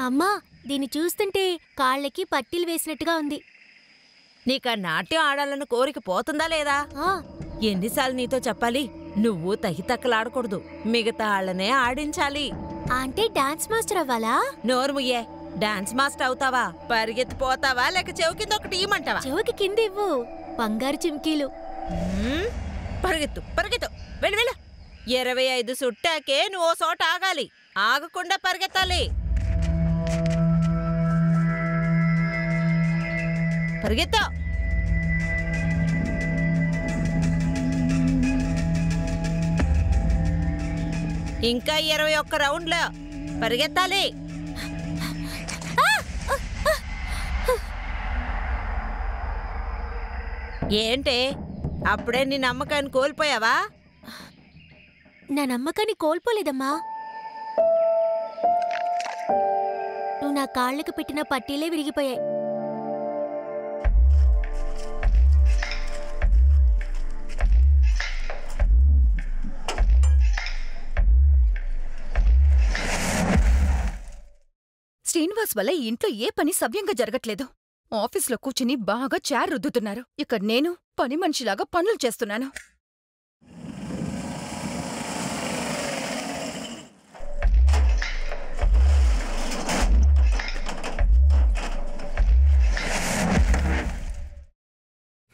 అమ్మా, దీన్ని చూస్తుంటే కాళ్ళకి పట్టీలు వేసినట్టుగా ఉంది. నీకా నాట్యం ఆడాలన్న కోరిక పోతుందా లేదా? ఎన్నిసార్లు నీతో చెప్పాలి? నువ్వు తహితక్కలాడకూడదు, మిగతా ఆళ్లనే ఆడించాలి. అంటే డాన్స్ మాస్టర్ అవ్వాలా? నోరుముయ్యే. డాన్స్ మాస్టర్ అవుతావా? పరిగెత్తిపోతావా లేక చెవు కింద ఒకటి ఇమ్మంటావా? చెవుకి కింద ఇవ్వు, బంగారు చిమ్కీలు. పరిగెత్తు పరిగెత్తు, వెళ్ళు వెళ్ళు. 25 సుట్టాకే నువ్వు ఓ చోట ఆగాలి, ఆగకుండా పరిగెత్తాలి. పరిగెత్తా. ఇంకా 21 రౌండ్లో పరిగెత్తాలి. ఏంటే అప్పుడే నీ నమ్మకాన్ని కోల్పోయావా? నా నమ్మకాన్ని కోల్పోలేదమ్మా. నువ్వు నా కాళ్ళకు పెట్టిన పట్టీలే విరిగిపోయాయి. శ్రీనివాస్ వల్ల ఈ ఇంట్లో ఏ పని సవ్యంగా జరగట్లేదు. ఆఫీస్లో కూర్చుని బాగా చార్ రుద్దుతున్నారు. ఇక్కడ నేను పని మనిషిలాగా పనులు చేస్తున్నాను.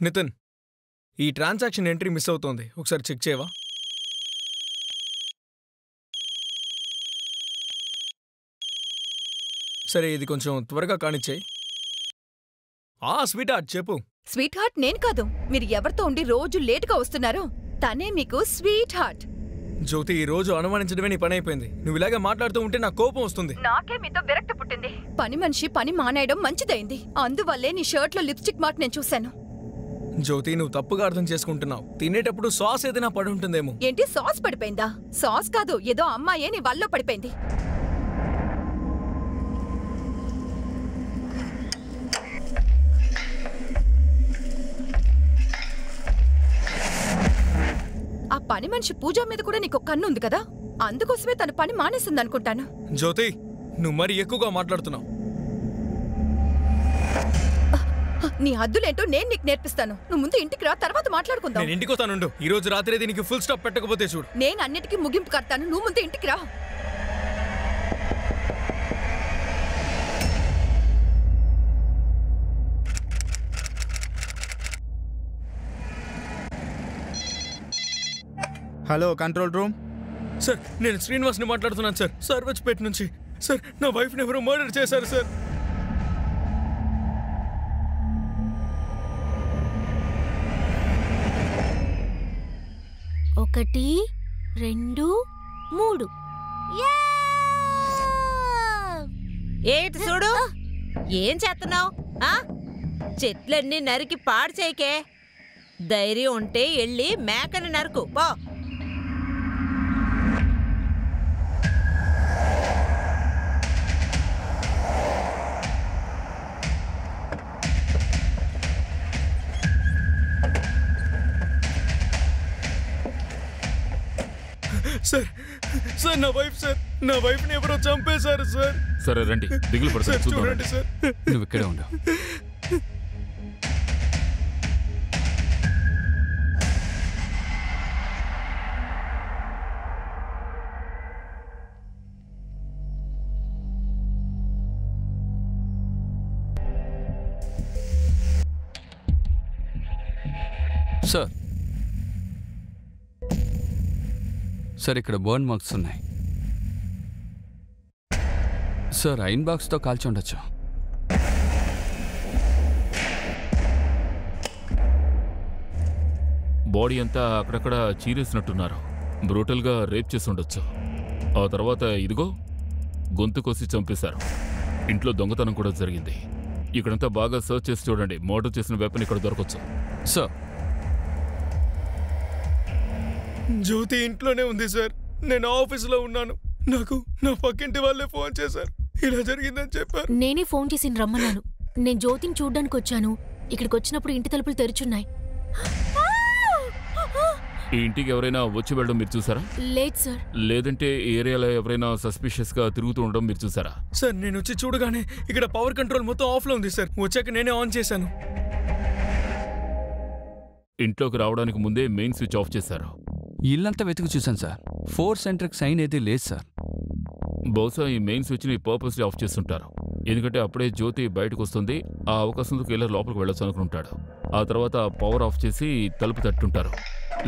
నితిన్, ఈ ట్రాన్సాక్షన్ ఎంట్రీ మిస్ అవుతోంది, ఒకసారి చెక్ చేయవా? సరే, ఇది కొంచెం త్వరగా కానిచ్చేయి. స్వీట్ హార్ట్ చెప్పు. స్వీట్ హార్ట్ నేను కాదు, మీరు ఎవరితో ఉండి రోజు లేటుగా వస్తున్నారు తనే మీకు స్వీట్ హార్ట్. జ్యోతి, ఈ రోజు అనుమానించడమే నీ పని అయిపోయింది. నువ్వు ఇలాగే మాట్లాడుతూ ఉంటే నాకు కోపం వస్తుంది. నాకే మీతో విరక్తి పుట్టింది. పని మనిషి పని మానేయడం మంచిదైంది. అందువల్లే నీ షర్ట్ లో లిప్స్టిక్ మార్క్ నేను చూశాను. జ్యోతి, నువ్వు తప్పుగా అర్థం చేసుకుంటున్నావు. తినేటప్పుడు సాస్ ఏదైనా పడి ఉంటుందేమో. ఏంటి, సాస్ పడిపోయిందా? సాస్ కాదు, ఏదో అమ్మాయే నీ వల్ల పడిపోయింది. ఆ పని మనిషి పూజ మీద కూడా నీకు కన్ను ఉంది కదా, అందుకోసమే తన పని మానేసిందనుకుంటాను. జ్యోతి, నువ్వు మరి ఎక్కువగా మాట్లాడుతున్నావు. నీ హద్దులేంటో నేను నీకు నేర్పిస్తాను. నువ్వు ముందు ఇంటికి రా, తర్వాత మాట్లాడుకుందాం. నేను ఇంటికి వస్తానుండు. ఈ రోజు రాత్రి దీనికి ఫుల్ స్టాప్ పెట్టకపోతే చూడు. నేను అన్నిటికీ ముగింపు కడతాను, నువ్వు ముందు ఇంటికి రా. Hello, control room. సార్, నేను శ్రీనివాస్ని మాట్లాడుతున్నాను సార్, సర్వచ్పేట నుంచి. సార్, నా వైఫ్ని ఎవరో మర్డర్ చేశారు సార్. ఒకటి, 2, 3. ఏంటి చూడు, ఏం చేస్తున్నావు? చెట్లన్నీ నరికి పాడు చేయకే. ధైర్యం ఉంటే వెళ్ళి మేకని నరుకు పో. సార్, సార్, నా వైఫ్ సార్, నా వైఫ్ని ఎవరో చంపేశారు సార్. సరే రండి, దిగులు పడతారు, చూడండి సార్. నువ్వు ఇక్కడే ఉండు. సార్, సార్ ఇక్కడ బర్న్ మార్క్స్ ఉన్నాయి సార్. ఐరన్ బాక్స్తో కాల్చి ఉండొచ్చు. బాడీ అంతా అక్కడక్కడ చీరేసినట్టున్నారు. బ్రూటల్గా రేప్ చేసి ఉండొచ్చు. ఆ తర్వాత ఇదిగో గొంతు కోసి చంపేశారు. ఇంట్లో దొంగతనం కూడా జరిగింది. ఇక్కడంతా బాగా సర్చ్ చేసి చూడండి, మర్డర్ చేసిన వెపన్ ఇక్కడ దొరకచ్చు. సార్, జ్యోతి ఇంట్లోనే ఉంది సార్. నేను ఆఫీసులో ఉన్నాను. నాకు నా పక్కింటి వాళ్ళే ఫోన్ చేశారు, ఇలా జరిగిందని చెప్పారు. నేనే ఫోన్ చేసి రమ్మన్నాను. నేను జ్యోతిని చూడ్డానికి వచ్చాను. ఇక్కడికి వచ్చినప్పుడు ఇంటి తలుపులు తెరుచున్నాయి. ఈ ఇంటికి ఎవరైనా వచ్చి వెళ్ళడం మీరు చూసారా? లేదు సార్. లేదంటే ఈ ఏరియాలో ఎవరైనా సస్పిషియస్ గా తిరుగుతూ ఉండడం మీరు చూసారా? సార్ నేను వచ్చి చూడగానే ఇక్కడ పవర్ కంట్రోల్ మొత్తం ఆఫ్లో ఉంది సార్. వచ్చాక నేనే ఆన్ చేశాను. ఇంట్లోకి రావడానికి ముందే మెయిన్ స్విచ్ ఆఫ్ చేశారు. ఇల్లంతా వెతికి చూశాను సార్. 4 సెంట్రిక్ సైన్ ఏది లేదు సార్. బహుశా ఈ మెయిన్ స్విచ్ని పర్పస్లీ ఆఫ్ చేస్తుంటారు. ఎందుకంటే అప్పుడే జ్యోతి బయటకు వస్తుంది, ఆ అవకాశంతో కిల్లర్ లోపలికి వెళ్ళొచ్చు అనుకుంటాడు. ఆ తర్వాత పవర్ ఆఫ్ చేసి తలుపు తట్టుంటారు.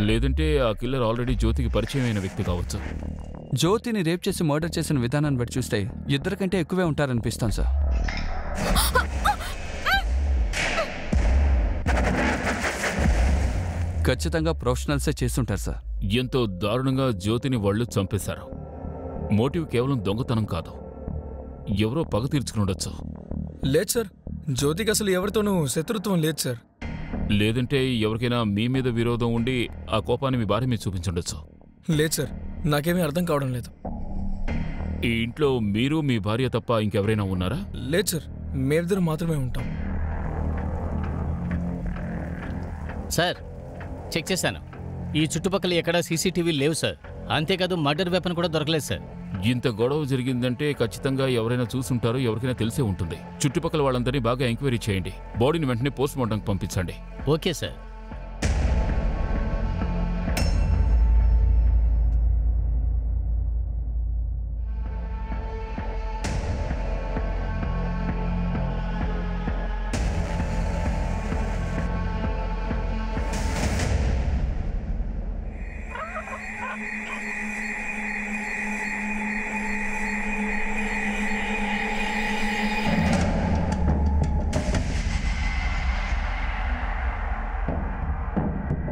లేదంటే ఆ కిల్లర్ ఆల్రెడీ జ్యోతికి పరిచయం అయిన వ్యక్తి కావచ్చు. జ్యోతిని రేప్ చేసి మర్డర్ చేసిన విధానాన్ని బట్టి చూస్తే 2 కంటే ఎక్కువే ఉంటారనిపిస్తాను సార్. ఖచ్చితంగా ప్రొఫెషనల్సే చేస్తుంటారు సార్. ఎంతో దారుణంగా జ్యోతిని వాళ్ళు చంపేశారు. మోటివ్ కేవలం దొంగతనం కాదు, ఎవరో పగ తీర్చుకుని ఉండొచ్చు. లేదు సార్, జ్యోతికి అసలు ఎవరితోనూ శత్రుత్వం లేదు సార్. లేదంటే ఎవరికైనా మీ మీద విరోధం ఉండి ఆ కోపాన్ని మీ భార్య మీద చూపించుండొచ్చు. లేదు సార్, నాకేమీ అర్థం కావడం లేదు. ఈ ఇంట్లో మీరు మీ భార్య తప్ప ఇంకెవరైనా ఉన్నారా? లేదు సార్, మేమిద్దరు మాత్రమే ఉంటాం. సార్, చెక్ చేశాను. ఈ చుట్టుపక్కల ఎక్కడా సీసీటీవీ లేవు సార్. అంతేకాదు మర్డర్ వెపన్ కూడా దొరకలేదు సార్. ఇంత గొడవ జరిగిందంటే ఖచ్చితంగా ఎవరైనా చూసుంటారో, ఎవరికైనా తెలిసే ఉంటుంది. చుట్టుపక్కల వాళ్ళందరినీ బాగా ఎంక్వైరీ చేయండి. బాడీని వెంటనే పోస్ట్ మార్టంకి పంపించండి. Okay sir.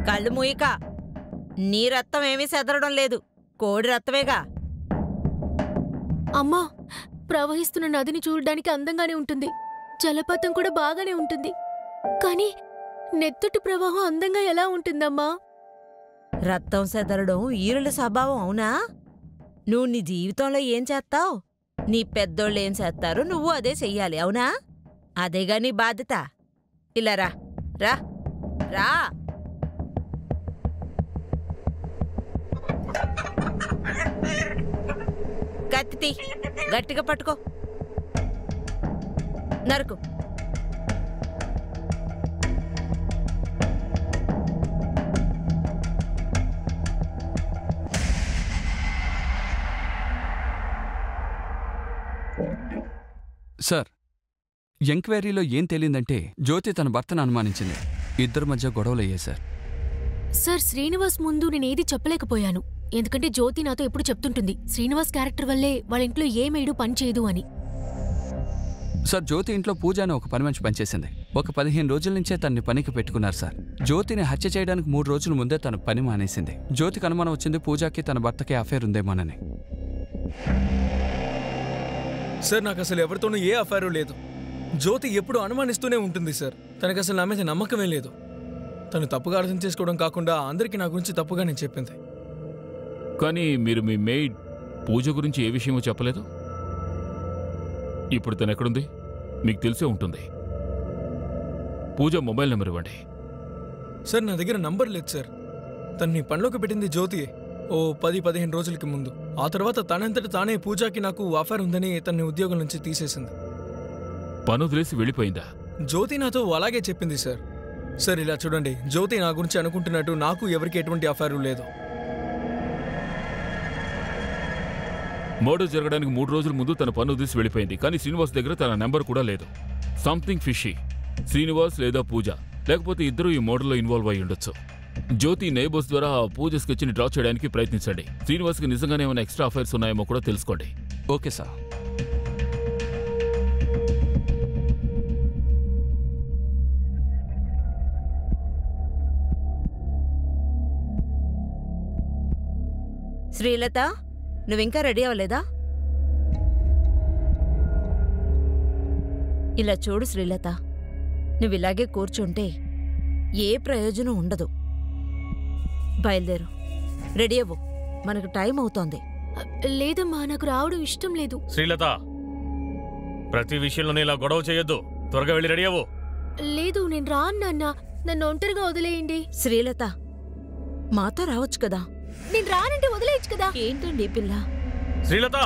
కళ్ళు మూయిక. నీ రక్తం ఏమీ సెదరడం లేదు, కోడి రక్తమేగా. అమ్మా, ప్రవహిస్తున్న నదిని చూడడానికి అందంగానే ఉంటుంది, జలపాతం కూడా బాగానే ఉంటుంది. కానీ నెత్తుటి ప్రవాహం అందంగా ఎలా ఉంటుందమ్మా? రక్తం సెదరడం ఈరుల స్వభావం, అవునా? నువ్వు నీ జీవితంలో ఏం చేస్తావు? నీ పెద్దోళ్ళు ఏం చేస్తారు, నువ్వు అదే చెయ్యాలి, అవునా? అదేగా నీ బాధ్యత. ఇలా రా రా రా. కత్తి గట్టిగా పట్టుకో, నరుకు. సార్, ఎంక్వైరీలో ఏం తేలిందంటే జ్యోతి తన భర్తను అనుమానించింది. ఇద్దరి మధ్య గొడవలయ్యాయి సార్. సార్, శ్రీనివాస్ ముందు నేనేది చెప్పలేకపోయాను. ఎందుకంటే జ్యోతి నాతో ఎప్పుడు చెప్తుంటుంది, శ్రీనివాస్ క్యారెక్టర్ వల్లే వాళ్ళ ఇంట్లో ఏమేడు పని చేయదు అని. సార్, జ్యోతి ఇంట్లో పూజ అని ఒక పని మనిషి పనిచేసింది. ఒక 15 రోజుల నుంచే తనని పనికి పెట్టుకున్నారు సార్. జ్యోతిని హత్య చేయడానికి 3 రోజుల ముందే తన పని మానేసింది. జ్యోతికి అనుమానం వచ్చింది పూజకి తన భర్తకి అఫైర్ ఉందేమోనని. సార్, నాకు అసలు ఎవరితోనూ ఏ అఫైరు లేదు. జ్యోతి ఎప్పుడు అనుమానిస్తూనే ఉంటుంది సార్. తనకు అసలు నా మీద నమ్మకమే లేదు. తను తప్పుగా అర్థం చేసుకోవడం కాకుండా అందరికీ నా గురించి తప్పుగా నేను చెప్పింది. కానీ మీరు మీ మెయిడ్ పూజ గురించి ఏ విషయమో చెప్పలేదు. ఇప్పుడు తను ఎక్కడుంది మీకు తెలిసే ఉంటుంది. పూజ మొబైల్ నెంబర్ ఇవ్వండి. సార్, నా దగ్గర నంబర్ లేదు సార్. తనని పనిలోకి పెట్టింది జ్యోతి ఓ 10-15 రోజులకి ముందు. ఆ తర్వాత తనంతట తానే పూజకి నాకు ఆఫర్ ఉందని తనని ఉద్యోగం నుంచి తీసేసింది. పని వదిలేసి వెళ్ళిపోయిందా? జ్యోతి నాతో అలాగే చెప్పింది సార్. సార్, ఇలా చూడండి, జ్యోతి నా గురించి అనుకుంటున్నట్టు నాకు ఎవరికి ఎటువంటి అఫైరు లేదు. మర్డర్ జరగడానికి 3 రోజుల ముందు తన పన్ను తీసి వెళ్ళిపోయింది. కానీ శ్రీనివాస్ దగ్గర తన నెంబర్ కూడా లేదు. Something fishy. శ్రీనివాస్ లేదా పూజ, లేకపోతే ఇద్దరు ఈ మర్డర్లో ఇన్వాల్వ్ అయి ఉండొచ్చు. జ్యోతి నైబర్స్ ద్వారా పూజ స్కెచ్ని డ్రా చేయడానికి ప్రయత్నించండి. శ్రీనివాస్కి నిజంగానే ఏమైనా ఎక్స్ట్రా అఫైర్స్ ఉన్నాయేమో కూడా తెలుసుకోండి. Okay sir. శ్రీలత, నువ్వింకా రెడీ అవ్వలేదా? ఇలా చూడు శ్రీలత, నువ్విలాగే కూర్చుంటే ఏ ప్రయోజనం ఉండదు. బయలుదేరు, రెడీ అవ్వు, మనకు టైం అవుతోంది. లేదమ్మా, నాకు రావడం ఇష్టం లేదు. శ్రీలత, ప్రతి విషయంలోనే ఇలా గొడవ చేయొద్దు. త్వరగా వెళ్ళి రెడీ అవ్వు. లేదు, నేను రాను నాన్న, నన్ను ఒంటరిగా వదిలేయండి. శ్రీలత, మాతో రావచ్చు కదా. నేను రానంటే వదిలేయచ్చు కదా. ఏంటండి ఈ పిల్ల? శ్రీలత,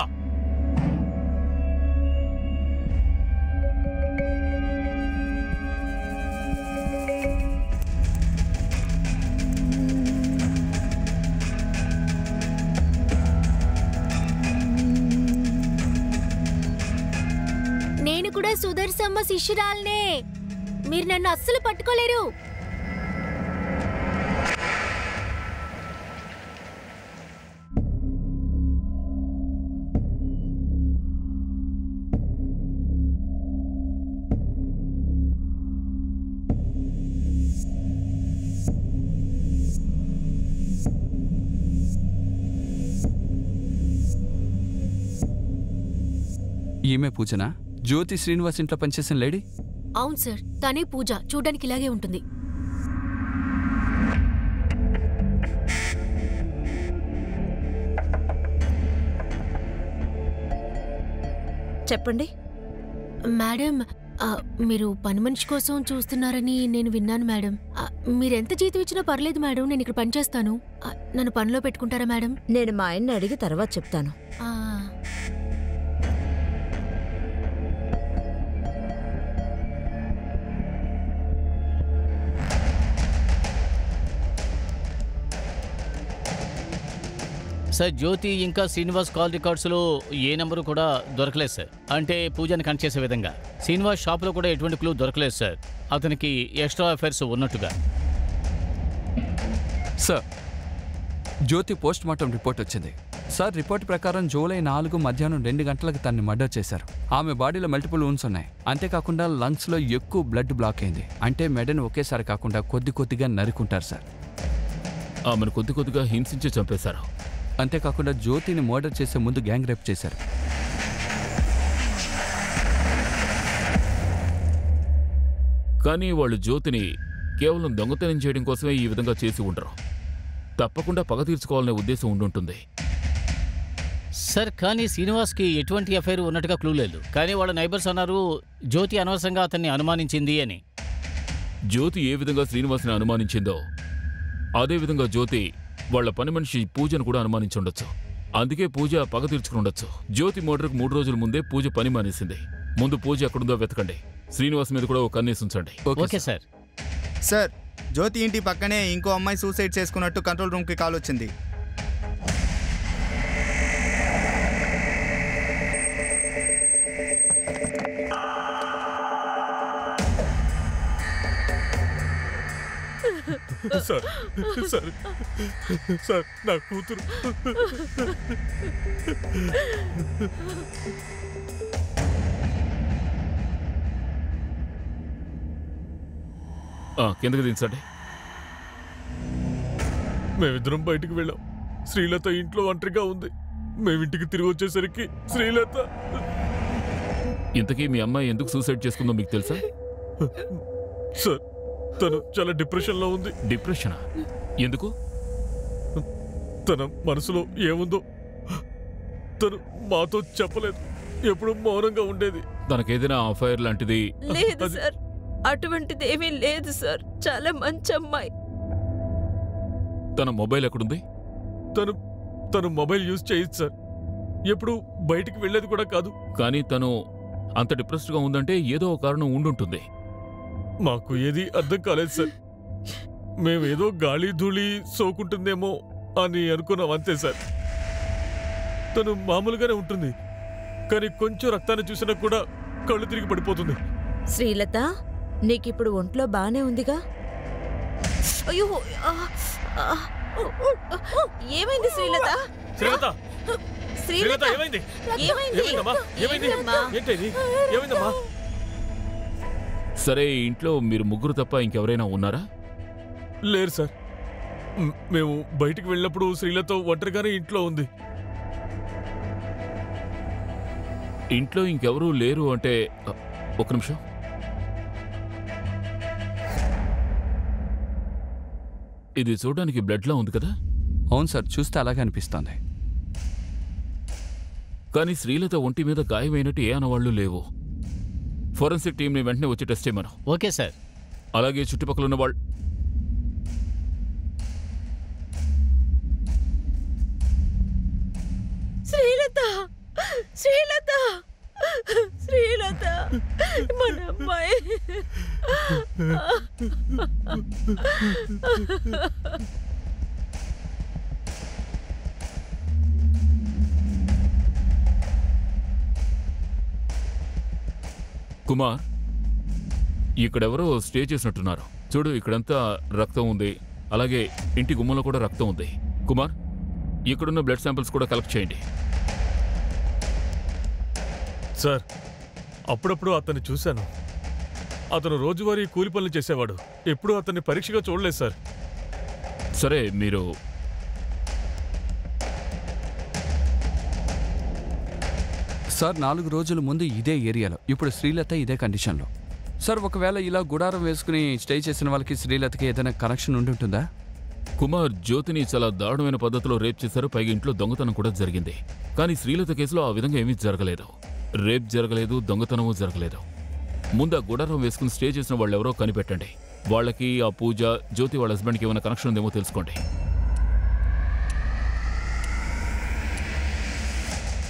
నేను కూడా సుదర్శమ్మ శిష్యురాల్నే. మీరు నన్ను అస్సలు పట్టుకోలేరు. ఈమె పూజనా? జ్యోతి శ్రీనివాస్ ఇంట్లో పనిచేసిన లేడీ? అవును సార్, తనే పూజ. చూడ్డానికి ఇలాగే ఉంటుంది. చెప్పండి. మేడం, మీరు పని మనిషి కోసం చూస్తున్నారని నేను విన్నాను మేడం. మీరెంత జీతం ఇచ్చినా పర్లేదు మేడం, నేను ఇక్కడ పనిచేస్తాను. నన్ను పనిలో పెట్టుకుంటారా మేడం? నేను మా ఆయన్ని అడిగి తర్వాత చెప్తాను. సార్, జ్యోతి ఇంకా శ్రీనివాస్ కాల్ రికార్డ్స్లో ఏ నెంబరు కూడా దొరకలేదు సార్. అంటే పూజని కనెక్ట్ చేసే విధంగా. శ్రీనివాస్ షాప్లో కూడా ఎటువంటి క్లూ దొరకలేదు సార్. అతనికి ఎక్స్ట్రా అఫైర్స్ ఉన్నట్టుగా. సార్, జ్యోతి పోస్ట్ మార్టం రిపోర్ట్ వచ్చింది సార్. రిపోర్ట్ ప్రకారం జూలై 4 మధ్యాహ్నం 2 గంటలకు తన్ని మర్డర్ చేశారు. ఆమె బాడీలో మల్టిపుల్ వూన్స్ ఉన్నాయి. అంతేకాకుండా లంగ్స్లో ఎక్కువ బ్లడ్ బ్లాక్ అయింది. అంటే మెడను ఒకేసారి కాకుండా కొద్ది కొద్దిగా నరుకుంటారు సార్. ఆమెను కొద్ది కొద్దిగా హింసించి చంపేశారు. అంతేకాకుండా జ్యోతిని మర్డర్ చేసే ముందు గ్యాంగ్ రేప్ చేశారు. కానీ వాళ్ళు జ్యోతిని కేవలం దొంగతనం చేయడం కోసమే ఈ విధంగా చేసి ఉండరు. తప్పకుండా పగ తీర్చుకోవాలనే ఉద్దేశం ఉండుంటుంది సార్. కానీ శ్రీనివాస్కి ఎటువంటి అఫైర్ ఉన్నట్టుగా క్లూ లేదు. కానీ వాళ్ళ నైబర్స్ అన్నారు జ్యోతి అనవసరంగా అతన్ని అనుమానించింది అని. జ్యోతి ఏ విధంగా శ్రీనివాస్ని అనుమానించిందో అదేవిధంగా జ్యోతి వాళ్ల పని మనిషి పూజను కూడా అనుమానించుండొచ్చు. అందుకే పూజ పగ తీర్చుకుని ఉండొచ్చు. జ్యోతి మర్డర్కు 3 రోజుల ముందే పూజ పని మానేసింది. ముందు పూజ ఎక్కడుందో వెతకండి. శ్రీనివాస్ మీద కూడా ఒక కన్నేసి ఉంచండి. Okay sir. సార్, జ్యోతి ఇంటి పక్కనే ఇంకో అమ్మాయి సూసైడ్ చేసుకున్నట్టు కంట్రోల్ రూమ్కి కాల్ వచ్చింది. సార్ సార్ సార్, నా కూతురు. కిందకి దించండి. మేమిద్దరం బయటికి వెళ్ళాం. శ్రీలత ఇంట్లో ఒంటరిగా ఉంది. మేమింటికి తిరిగి వచ్చేసరికి శ్రీలత. ఇంతకీ మీ అమ్మాయి ఎందుకు సూసైడ్ చేసుకుందో మీకు తెలుసా? సార్, తను చాలా డిప్రెషన్లో ఉంది. డిప్రెషనా? ఎందుకు? తన మనసులో ఏముందో తను మాతో చెప్పలేదు. ఎప్పుడు మౌనంగా ఉండేది. తనకేదైనా అఫైర్ లాంటిది? లేదు సార్, అటువంటిది ఏమీ లేదు సార్. చాలా మంచి అమ్మాయి. తన మొబైల్ ఎక్కడుంది? తను మొబైల్ యూజ్ చేయదు సార్. ఎప్పుడు బయటికి వెళ్ళేది కూడా కాదు. కానీ తను అంత డిప్రెస్డ్గా ఉందంటే ఏదో ఒక కారణం ఉండుంటుంది. మాకు ఏది అర్థం కాలేదు సార్. మేమేదో గాలి ధూళి సోకుంటుందేమో అని అనుకున్నాం, అంతే సార్. తను మామూలుగానే ఉంటుంది. కానీ కొంచెం రక్తాన్ని చూసినా కూడా కళ్ళు తిరిగి పడిపోతుంది. శ్రీలత, నీకిప్పుడు ఒంట్లో బానే ఉందిగా? అయ్యో, ఏమైంది శ్రీలత? శ్రీలత, శ్రీలత, ఏమైంది? ఏమైందమ్మా? ఏమైందమ్మా? సరే, ఇంట్లో మీరు ముగ్గురు తప్ప ఇంకెవరైనా ఉన్నారా? లేరు సార్. మేము బయటికి వెళ్ళినప్పుడు శ్రీలత ఒంటరిగానే ఇంట్లో ఉంది. ఇంట్లో ఇంకెవరూ లేరు అంటే ఒక నిమిషం. ఇది చూడడానికి బ్లడ్లా ఉంది కదా? అవును సార్, చూస్తే అలాగే అనిపిస్తోంది. కానీ శ్రీలత ఒంటి మీద గాయమైనట్టు ఏ ఆనవాళ్లు లేవు. ఫోరెన్సిక్ టీంని వెంటనే వచ్చి టెస్ట్ చేయమను. Okay sir. అలాగే చుట్టుపక్కల ఉన్న వాళ్ళు బాబాయ్. కుమార్, ఇక్కడెవరో స్టే చేసినట్టున్నారు. చూడు, ఇక్కడంతా రక్తం ఉంది, అలాగే ఇంటి గుమ్మంలో కూడా రక్తం ఉంది. కుమార్, ఇక్కడున్న బ్లడ్ శాంపిల్స్ కూడా కలెక్ట్ చేయండి. సార్, అప్పుడప్పుడు అతన్ని చూశాను. అతను రోజువారీ కూలి పనులు చేసేవాడు. ఎప్పుడూ అతన్ని పరీక్షగా చూడలేదు సార్. సరే, మీరు సార్ 4 రోజుల ముందు ఇదే ఏరియాలో, ఇప్పుడు శ్రీలత ఇదే కండిషన్లో. సార్, ఒకవేళ ఇలా గుడారం వేసుకుని స్టే చేసిన వాళ్ళకి శ్రీలతకి ఏదైనా కనెక్షన్ ఉండి ఉంటుందా? కుమార్, జ్యోతిని చాలా దారుణమైన పద్ధతిలో రేప్ చేశారు. పైగా ఇంట్లో దొంగతనం కూడా జరిగింది. కానీ శ్రీలత కేసులో ఆ విధంగా ఏమీ జరగలేదు. రేప్ జరగలేదు, దొంగతనము జరగలేదు. ముందు ఆ గుడారం వేసుకుని స్టే చేసిన వాళ్ళు ఎవరో కనిపెట్టండి. వాళ్ళకి ఆ పూజ, జ్యోతి వాళ్ళ హస్బెండ్కి ఏమైనా కనెక్షన్ ఉందేమో తెలుసుకోండి.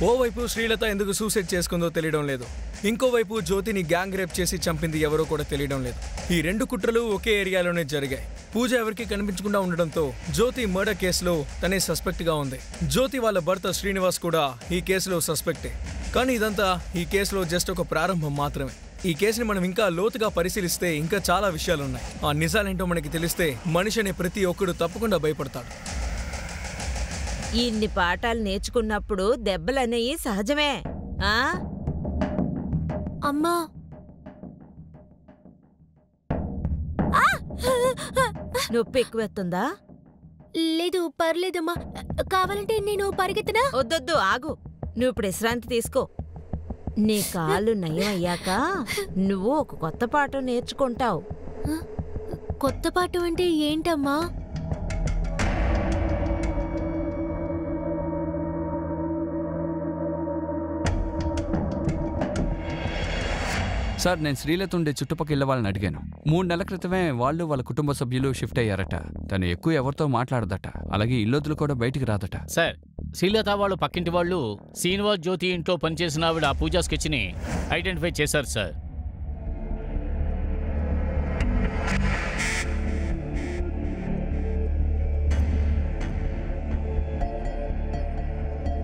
ఓవైపు శ్రీలత ఎందుకు సూసైడ్ చేసుకుందో తెలియడం లేదు, ఇంకోవైపు జ్యోతిని గ్యాంగ్ రేప్ చేసి చంపింది ఎవరో కూడా తెలియడం లేదు. ఈ 2 కుట్రలు ఒకే ఏరియాలోనే జరిగాయి. పూజ ఎవరికి కనిపించకుండా ఉండడంతో జ్యోతి మర్డర్ కేసులో తనే సస్పెక్ట్గా ఉంది. జ్యోతి వాళ్ళ భర్త శ్రీనివాస్ కూడా ఈ కేసులో సస్పెక్టే. కానీ ఇదంతా ఈ కేసులో జస్ట్ ఒక ప్రారంభం మాత్రమే. ఈ కేసుని మనం ఇంకా లోతుగా పరిశీలిస్తే ఇంకా చాలా విషయాలున్నాయి. ఆ నిజాలేంటో మనకి తెలిస్తే మనిషి అనే ప్రతి ఒక్కడు తప్పకుండా భయపడతాడు. ఇన్ని పాఠాలు నేర్చుకున్నప్పుడు దెబ్బలనేవి సహజమే. ఆ అమ్మా, నొప్పి ఎక్కువెత్తుందా? లేదు, పర్లేదమ్మా. కావాలంటే నేను పరిగెత్తనా? వద్దొద్దు, ఆగు. నువ్వు ఇప్పుడు విశ్రాంతి తీసుకో. నీ కాళ్ళు నయం అయ్యాక నువ్వు ఒక కొత్త పాఠం నేర్చుకుంటావు. కొత్త పాఠం అంటే ఏంటమ్మా? సార్, నేను శ్రీలత ఉండే చుట్టుపక్కల వాళ్ళని అడిగాను. 3 నెలల క్రితమే వాళ్ళు వాళ్ళ కుటుంబ సభ్యులు షిఫ్ట్ అయ్యారట. తను ఎక్కువ ఎవరితో మాట్లాడదట, అలాగే ఇల్లొద్దులు కూడా బయటికి రాదట. సార్, శ్రీలత వాళ్ళు పక్కింటి వాళ్ళు శ్రీనివాస్ జ్యోతి ఇంట్లో పనిచేసిన ఆవిడ ఆ పూజా స్కెచ్ని ఐడెంటిఫై చేశారు సార్.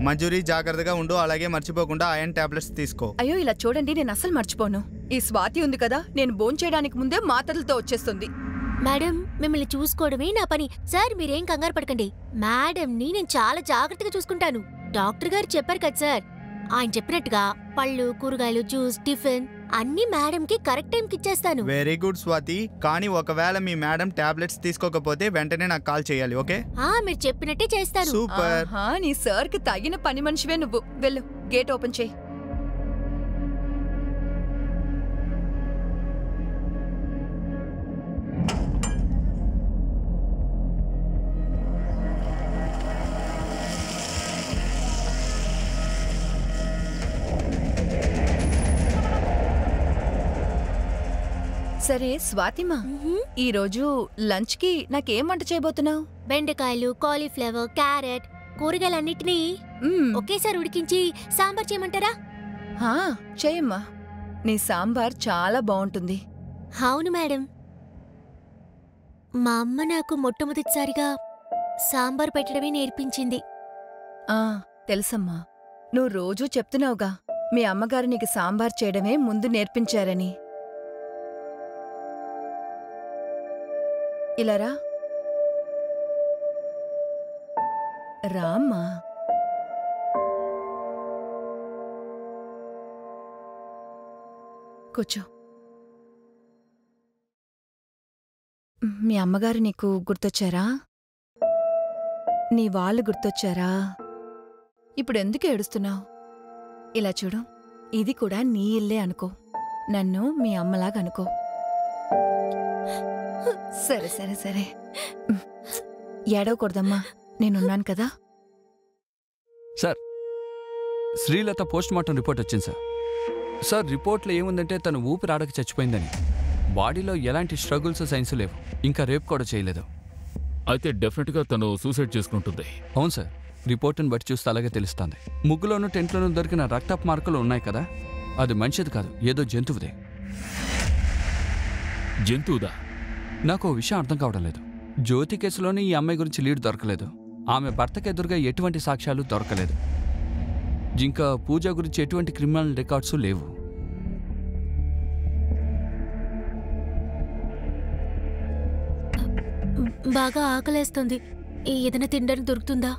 మంజూరి, జాగ్రత్తగా ఉండు. అలాగే మర్చిపోకుండా ఐరన్ టాబ్లెట్స్ తీసుకో. అయ్యో, ఇలా చూడండి, నేను అసలు మర్చిపోను. ఈ స్వాతి ఉంది కదా, నేను భోంచేయడానికి ముందే మాత్రలతో వచ్చేస్తుంది. మేడం, మిమ్మల్ని చూసుకోవడమే నా పని. సార్, మీరేం కంగారు పడకండి. మేడంని నేను చాలా జాగ్రత్తగా చూసుకుంటాను. డాక్టర్ గారు చెప్పారు కదా సార్, ఆయన చెప్పినట్టుగా పళ్ళు, కూరగాయలు, జ్యూస్, టిఫిన్ అన్ని మేడంకి కరెక్ట్ టైంకి ఇచ్చేస్తాను. Very good Swathi. కానీ ఒకవేళ మీ మేడం టాబ్లెట్స్ తీసుకోకపోతే వెంటనే నాకు కాల్ చేయాలి, ఓకే? మీరు చెప్పినట్టే చేస్తాను. సూపర్. నీ సార్కి తగిన పని మనిషివే నువ్వు. వెళ్ళు, గేట్ ఓపెన్ చేయి. సరే స్వాతిమా, ఈరోజు లంచ్ కి నాకేం వంట చేయబోతున్నావు? బెండకాయలు, కాలీఫ్లవర్, క్యారెట్, కూరగాయలన్నిటినీ ఒకేసారి ఉడికించి సాంబార్ చేయమంటారా? చేయమ్మా. నీ సాంబార్ చాలా బాగుంటుంది. అవును మేడం, మా అమ్మ నాకు మొట్టమొదటిసారిగా సాంబార్ పెట్టడమే నేర్పించింది. తెలుసమ్మా, నువ్వు రోజూ చెప్తున్నావుగా మీ అమ్మగారు నీకు సాంబార్ చేయడమే ముందు నేర్పించారని. ఇలారా, రామ్మా. కూర్చో. మీ అమ్మగారు నీకు గుర్తొచ్చారా? నీ వాళ్ళు గుర్తొచ్చారా? ఇప్పుడెందుకు ఏడుస్తున్నావు? ఇలా చూడు, ఇది కూడా నీ ఇల్లే అనుకో. నన్ను మీ అమ్మలాగా అనుకో. సరే సరే సరే, ఏడవకూడదమ్మా, నేనున్నాను కదా. Sir, Srilatha post mortem report వచ్చింది సార్. సార్, రిపోర్ట్లో ఏముందంటే తను ఊపిరాడక చచ్చిపోయిందని. బాడీలో ఎలాంటి స్ట్రగుల్స్, సైన్స్ లేవు. ఇంకా రేపు కూడా చేయలేదు. అయితే డెఫినెట్గా తను సూసైడ్ చేసుకుంటుంది. అవును సార్, రిపోర్ట్ని బట్టి చూస్తే అలాగే తెలుస్తుంది. ముగ్గులోనూ టెంట్లోనూ దొరికిన రక్తపు మార్కులు ఉన్నాయి కదా, అది మనిషిది కాదు, ఏదో జంతువుదే. జంతువుదా? నాకు ఓ విషయం అర్థం కావడం లేదు. జ్యోతి కేసులోని ఈ అమ్మాయి గురించి లీడ్ దొరకలేదు. ఆమె భర్తకు ఎదురుగా ఎటువంటి సాక్ష్యాలు దొరకలేదు. ఇంకా పూజ గురించి ఎటువంటి క్రిమినల్ రికార్డ్స్ లేవు. బాగా ఆకలేస్తుంది. ఏదైనా తినడానికి దొరుకుతుందా?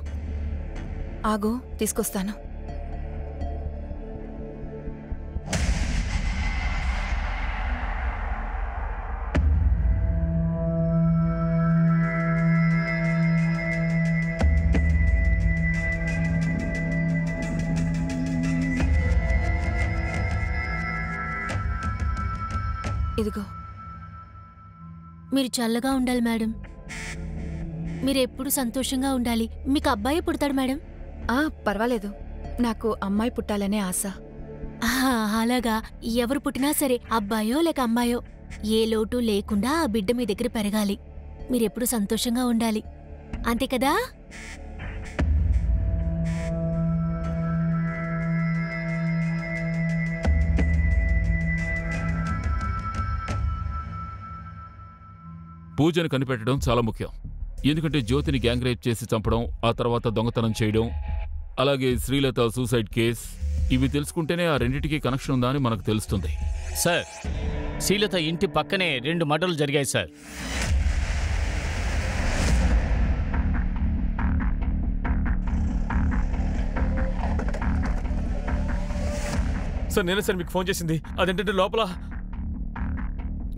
ఆగు, తీసుకొస్తాను. ఇదిగో. మీరు చల్లగా ఉండాలి మేడం. మీరెప్పుడు సంతోషంగా ఉండాలి. మీకు అబ్బాయి పుడతాడు మేడం. పర్వాలేదు, నాకు అమ్మాయి పుట్టాలనే ఆశ. అలాగా? ఎవరు పుట్టినా సరే, అబ్బాయో లేక అమ్మాయో, ఏ లోటు లేకుండా ఆ బిడ్డ మీ దగ్గర పెరగాలి. మీరెప్పుడు సంతోషంగా ఉండాలి, అంతే కదా? పూజను కనిపెట్టడం చాలా ముఖ్యం. ఎందుకంటే జ్యోతిని గ్యాంగ్ రేప్ చేసి చంపడం, ఆ తర్వాత దొంగతనం చేయడం, అలాగే శ్రీలత సూసైడ్ కేస్, ఇవి తెలుసుకుంటేనే ఆ రెండింటికి కనెక్షన్ ఉందా అని మనకు తెలుస్తుంది. సార్, శ్రీలత ఇంటి పక్కనే 2 మర్డర్లు జరిగాయి సార్. సార్ నేనే సార్ మీకు ఫోన్ చేసింది. అదేంటంటే లోపల.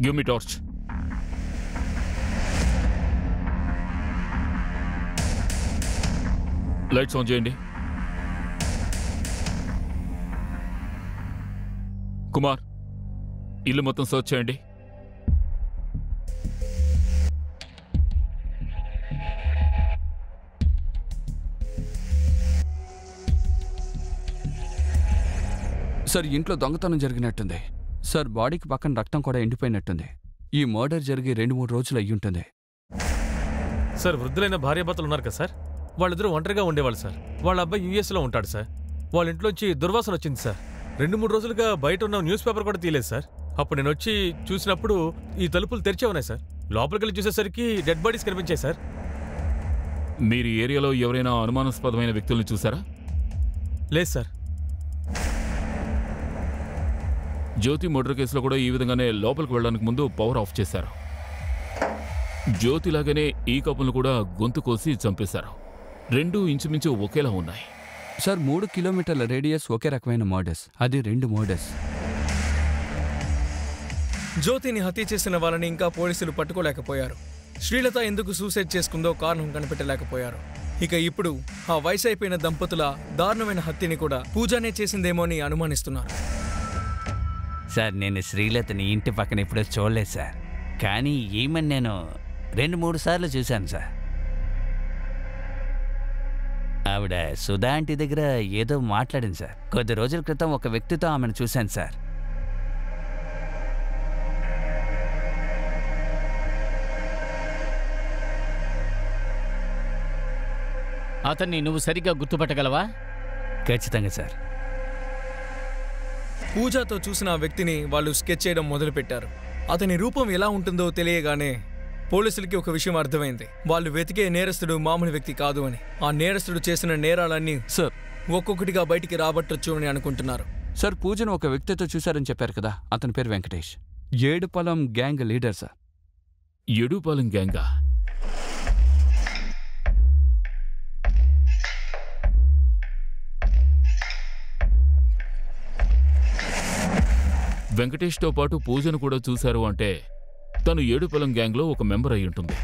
Give me torch. Lights on చేయండి. కుమార్, ఇల్లు మొత్తం సర్చ్ చేయండి. సార్, ఇంట్లో దొంగతనం జరిగినట్టుంది. సార్, బాడీకి పక్కన రక్తం కూడా ఎండిపోయినట్టుంది. ఈ మర్డర్ జరిగి 2-3 రోజులు అయ్యుంటుంది. సార్, వృద్ధులైన భార్యాభర్తలు ఉన్నారు కదా సార్, వాళ్ళిద్దరూ ఒంటరిగా ఉండేవాళ్ళు సార్. వాళ్ళ అబ్బాయి యూఎస్లో ఉంటాడు సార్. వాళ్ళ ఇంట్లోంచి దుర్వాసన వచ్చింది సార్. 2-3 రోజులుగా బయట ఉన్న న్యూస్ పేపర్ కూడా తీయలేదు సార్. అప్పుడు నేను వచ్చి చూసినప్పుడు ఈ తలుపులు తెరిచే ఉన్నాయి సార్. లోపలికి వెళ్ళి చూసేసరికి డెడ్ బాడీస్ కనిపించాయి సార్. మీరు ఈ ఏరియాలో ఎవరైనా అనుమానాస్పదమైన వ్యక్తుల్ని చూసారా? లేదు సార్. జ్యోతి మర్డర్ కేసులో కూడా ఈ విధంగానే లోపలికి వెళ్ళడానికి ముందు పవర్ ఆఫ్ చేశారు. జ్యోతిలాగానే ఈ కపుల్ను కూడా గొంతు కోసి చంపేశారు. 2 ఇంచుమించు ఒకేలా ఉన్నాయి. సార్, 3 కిలోమీటర్ల రేడియస్ ఒకే రకమైన మర్డర్స్. అది 2 మర్డర్స్. జ్యోతిని హత్య చేసిన వాళ్ళని ఇంకా పోలీసులు పట్టుకోలేకపోయారు. శ్రీలత ఎందుకు సూసైడ్ చేసుకుందో కారణం కనిపెట్టలేకపోయారు. ఇక ఇప్పుడు ఆ వయసు అయిపోయిన దంపతుల దారుణమైన హత్యని కూడా పూజానే చేసిందేమో అని అనుమానిస్తున్నారు. సార్, నేను శ్రీలతని ఇంటి పక్కన ఎప్పుడూ చూడలేదు సార్. కానీ ఈమెను నేను 2-3 సార్లు చూశాను సార్. ఆవిడ సుధా ఆంటీ దగ్గర ఏదో మాట్లాడింది సార్. కొద్ది రోజుల క్రితం ఒక వ్యక్తితో ఆమెను చూశాను సార్. అతన్ని నువ్వు సరిగ్గా గుర్తుపట్టగలవా? ఖచ్చితంగా సార్. పూజతో చూసిన ఆ వ్యక్తిని వాళ్ళు స్కెచ్ చేయడం మొదలుపెట్టారు. అతని రూపం ఎలా ఉంటుందో తెలియగానే పోలీసులకి ఒక విషయం అర్థమైంది. వాళ్ళు వెతికే నేరస్తుడు మామూలు వ్యక్తి కాదు అని. ఆ నేరస్తుడు చేసిన నేరాలన్నీ సార్ ఒక్కొక్కటిగా బయటికి రాబట్టొచ్చు అని అనుకుంటున్నారు. సార్, పూజను ఒక వ్యక్తితో చూశారని చెప్పారు కదా, అతని పేరు Venkatesh. Edupalem gang leader sir. Edupalem గ్యాంగా? వెంకటేష్తో పాటు పూజను కూడా చూశారు అంటే తను ఏడుపాలెం గ్యాంగ్లో ఒక మెంబర్ అయి ఉంటుంది.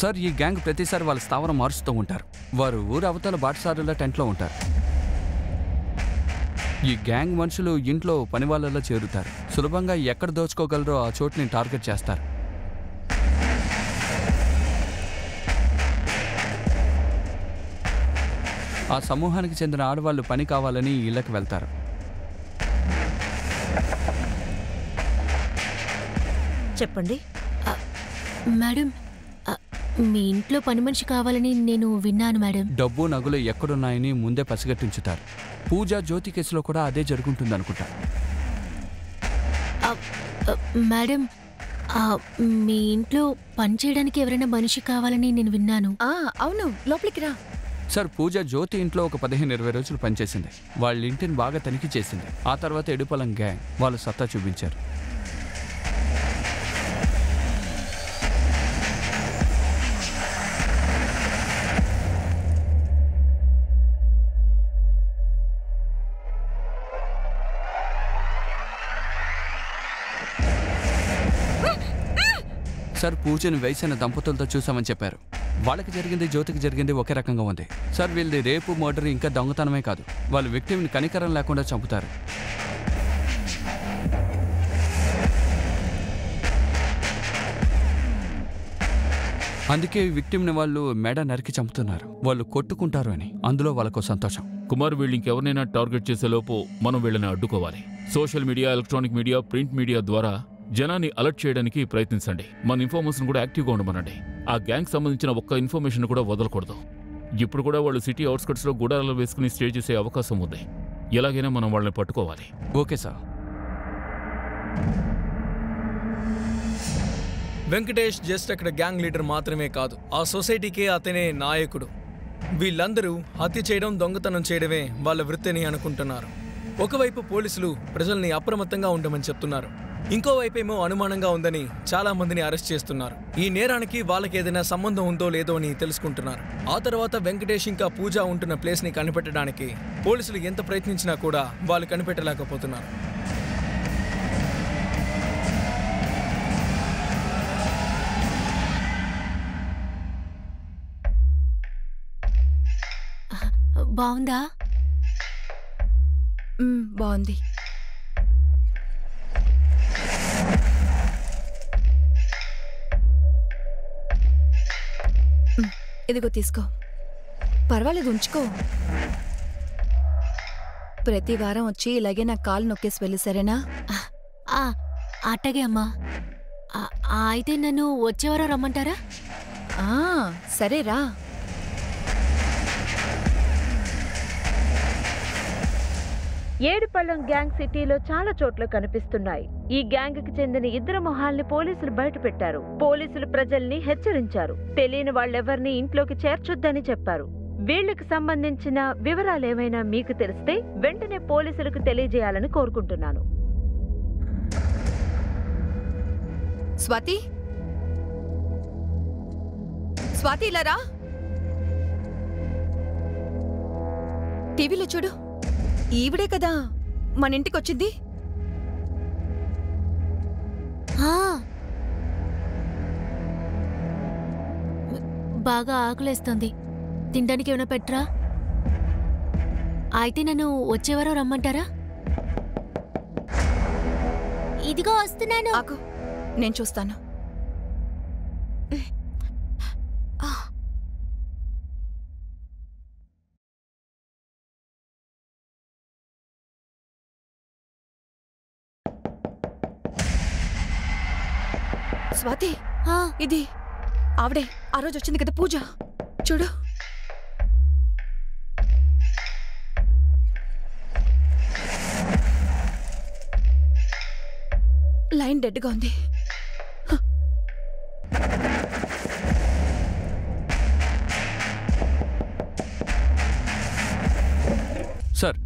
సార్, ఈ గ్యాంగ్ ప్రతిసారి వాళ్ళ స్థావరం మారుస్తూ ఉంటారు. వారు ఊరు అవతల బాటసారుల టెంట్లో ఉంటారు. ఈ గ్యాంగ్ మనుషులు ఇంట్లో పనివాళ్ళలో చేరుతారు. సులభంగా ఎక్కడ దోచుకోగలరో ఆ చోటుని టార్గెట్ చేస్తారు. ఆ సమూహానికి చెందిన ఆడవాళ్ళు పని కావాలని ఇళ్ళకి వెళ్తారు. చెప్పండి. మేడం, మీ ఇంట్లో పని మనిషి కావాలని నేను విన్నాను మేడం. డబ్బు నగలు ఎక్కడున్నాయని ముందే పసిగట్టించుతారు. పూజ జ్యోతి కేసులో కూడా అదే జరుగుతుందనుకుంటా. మేడం, మీ ఇంట్లో పని చేయడానికి ఎవరైనా మనిషి కావాలని నేను విన్నాను. అవును, లోపలికి రా. సార్, పూజ జ్యోతి ఇంట్లో ఒక 15-20 రోజులు పనిచేసింది. వాళ్ళ ఇంటిని బాగా తనిఖీ చేసింది. ఆ తర్వాత ఎడుపలం గ్యాంగ్ వాళ్ళు సత్తా చూపించారు. సార్, పూజను వయసైన దంపతులతో చూసామని చెప్పారు. వాళ్ళకి జరిగింది జ్యోతికి జరిగింది ఒకే రకంగా ఉంది. సార్, వీళ్ళది రేపు, మర్డర్ ఇంకా దొంగతనమే కాదు, వాళ్ళు విక్టిమ్ని కనికరం లేకుండా చంపుతారు. అందుకే విక్టిమ్ని వాళ్ళు మెడ నరికి చంపుతున్నారు. వాళ్ళు కొట్టుకుంటారు అని, అందులో వాళ్ళకు సంతోషం. కుమార్, వీళ్ళు ఇంకెవరినైనా టార్గెట్ చేసేలోపు మనం వీళ్ళని అడ్డుకోవాలి. Social media, electronic media, print media ద్వారా జనాన్ని అలర్ట్ చేయడానికి ప్రయత్నించండి. మన ఇన్ఫర్మేషన్ కూడా యాక్టివ్గా ఉండమనండి. ఆ గ్యాంగ్ సంబంధించిన ఒక్క ఇన్ఫర్మేషన్ కూడా వదలకూడదు. ఇప్పుడు కూడా వాళ్ళు సిటీ అవుట్స్కట్స్లో గుడారాలు వేసుకుని స్టే చేసే అవకాశం ఉంది. ఎలాగైనా మనం వాళ్ళని పట్టుకోవాలి. Okay sir. వెంకటేష్ జస్ట్ అక్కడ గ్యాంగ్ లీడర్ మాత్రమే కాదు, ఆ సొసైటీకే అతనే నాయకుడు. వీళ్ళందరూ హత్య చేయడం, దొంగతనం చేయడమే వాళ్ళ వృత్తిని అనుకుంటున్నారు. ఒకవైపు పోలీసులు ప్రజల్ని అప్రమత్తంగా ఉండమని చెప్తున్నారు. ఇంకోవైపేమో అనుమానంగా ఉందని చాలా మందిని అరెస్ట్ చేస్తున్నారు. ఈ నేరానికి వాళ్ళకి ఏదైనా సంబంధం ఉందో లేదో అని తెలుసుకుంటున్నారు. ఆ తర్వాత వెంకటేష్ ఇంకా పూజ ఉంటున్న ప్లేస్ ని కనిపెట్టడానికి పోలీసులు ఎంత ప్రయత్నించినా కూడా వాళ్ళు కనిపెట్టలేకపోతున్నారు. బాగుందా? బాగుంది. ఇదిగో తీసుకో. పర్వాలేదు, ఉంచుకో. ప్రతి వారం వచ్చి ఇలాగే నా కాలు నొక్కేసి వెళ్ళి, సరేనా? అట్టగే అమ్మా. అయితే నన్ను వచ్చేవారో రమ్మంటారా? సరేరా. ఏడుపల్లం గ్యాంగ్ సిటీలో చాలా చోట్ల కనిపిస్తున్నాయి. ఈ గ్యాంగ్ కి చెందిన 2 మొహాల్ని పోలీసులు బయటపెట్టారు. పోలీసులు ప్రజల్ని హెచ్చరించారు. తెలియని వాళ్ళెవర్ని ఇంట్లోకి చేర్చొద్దని చెప్పారు. వీళ్లకు సంబంధించిన వివరాలేమైనా మీకు తెలిస్తే వెంటనే పోలీసులకు తెలియజేయాలని కోరుకుంటున్నాను. స్వాతి, స్వాతి ఇలారా. టీవీలో చూడు. ఈవిడే కదా మన ఇంటికొచ్చింది. బాగా ఆకలేస్తుంది. తినడానికి ఏమైనా పెట్టరా? అయితే నన్ను వచ్చేవారో రమ్మంటారా? ఇదిగో వస్తున్నాను. ఆకు, నేను చూస్తాను. స్వాతి, ఇది ఆవిడే ఆ రోజు వచ్చింది కదా పూజ. చూడు. లైన్ డెడ్గా ఉంది. సార్,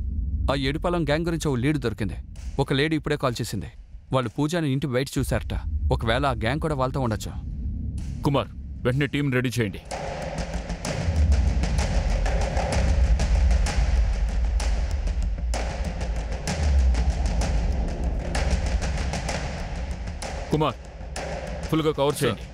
ఆ ఏడుపాలెం గ్యాంగ్ గురించి ఓ లీడ్ దొరికింది. ఒక లేడీ ఇప్పుడే కాల్ చేసింది. వాళ్ళు పూజని ఇంటి బయట చూశారట. ఒకవేళ ఆ గ్యాంగ్ కూడా వాళ్ళతో ఉండొచ్చు. కుమార్, వెంటనే టీం రెడీ చేయండి. కుమార్, ఫుల్గా కవర్ చేయండి.